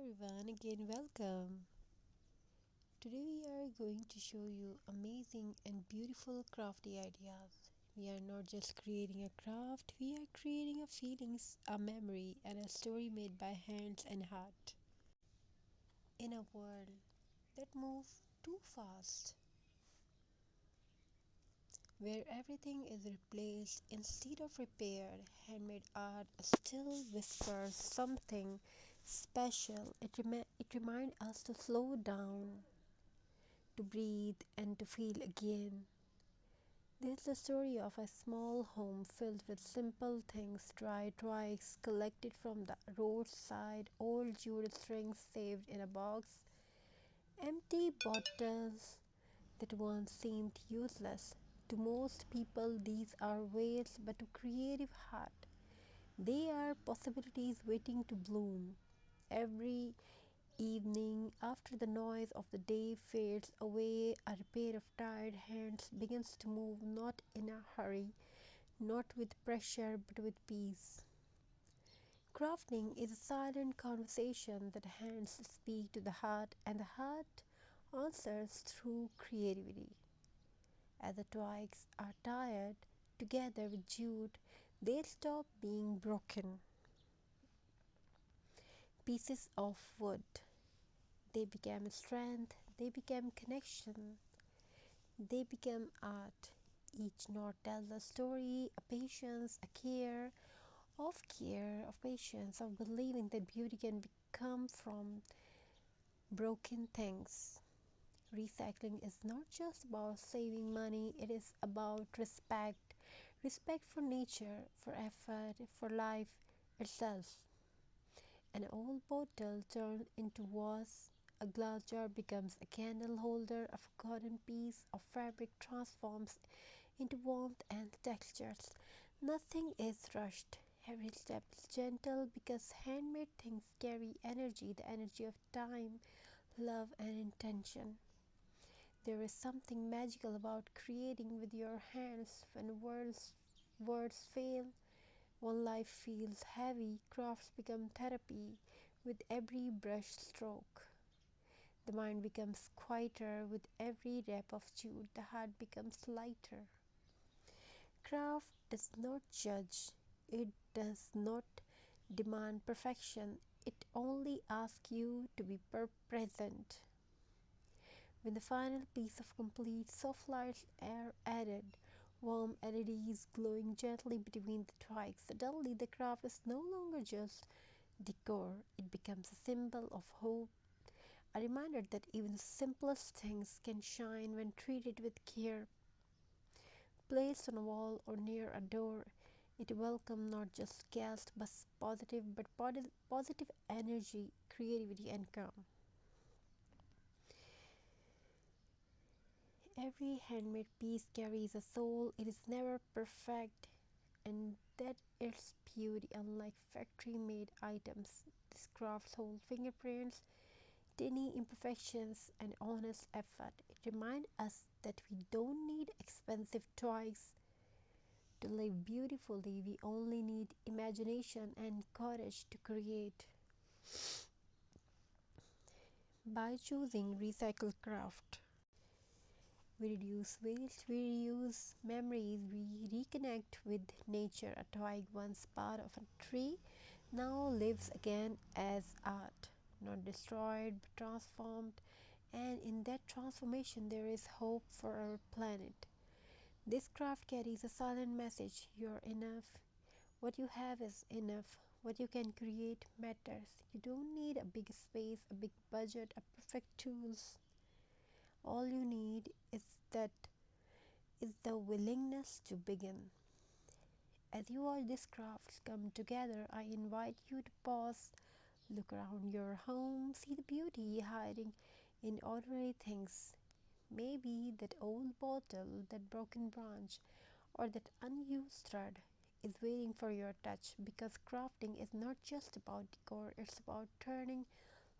everyone, again welcome. Today we are going to show you amazing and beautiful crafty ideas. We are not just creating a craft, we are creating a feelings, a memory and a story made by hands and heart. In a world that moves too fast, where everything is replaced instead of repaired, handmade art still whispers something special. It reminds us to slow down, to breathe and to feel again. This is the story of a small home filled with simple things, dry twigs collected from the roadside, old jute strings saved in a box, empty bottles that once seemed useless. To most people, these are waste, but to creative heart, they are possibilities waiting to bloom. Every evening, after the noise of the day fades away, a pair of tired hands begins to move, not in a hurry, not with pressure, but with peace. Crafting is a silent conversation that hands speak to the heart, and the heart answers through creativity. As the twigs are tied together with jute, they stop being broken pieces of wood. They became strength, they became connection, they become art. Each knot tells a story, a patience, a care, of patience, of believing that beauty can come from broken things. Recycling is not just about saving money, it is about respect. Respect for nature, for effort, for life itself. An old bottle turned into vase, a glass jar becomes a candle holder, a forgotten piece of fabric transforms into warmth and textures. Nothing is rushed. Every step is gentle because handmade things carry energy, the energy of time, love, and intention. There is something magical about creating with your hands when words fail. When life feels heavy, crafts become therapy with every brush stroke. The mind becomes quieter with every wrap of jute. The heart becomes lighter. Craft does not judge. It does not demand perfection. It only asks you to be present. When the final piece of complete, soft lights are added, warm LEDs glowing gently between the twigs, suddenly the craft is no longer just decor, it becomes a symbol of hope, a reminder that even the simplest things can shine when treated with care. Placed on a wall or near a door, it welcomes not just guests but positive energy, creativity, and calm. Every handmade piece carries a soul. It is never perfect, and that its beauty. Unlike factory-made items, this craft holds fingerprints, tiny imperfections, and honest effort. It reminds us that we don't need expensive toys to live beautifully. We only need imagination and courage to create. By choosing recycled craft, we reduce waste, we reuse memories, we reconnect with nature. A twig, once part of a tree, now lives again as art, not destroyed but transformed, and in that transformation there is hope for our planet. This craft carries a silent message: you're enough. What you have is enough. What you can create matters. You don't need a big space, a big budget, a perfect tools. All you need is the willingness to begin. As you watch these crafts come together, I invite you to pause, look around your home, see the beauty hiding in ordinary things. Maybe that old bottle, that broken branch, or that unused thread is waiting for your touch, because crafting is not just about decor, it's about turning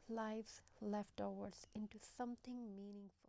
life's leftovers into something meaningful.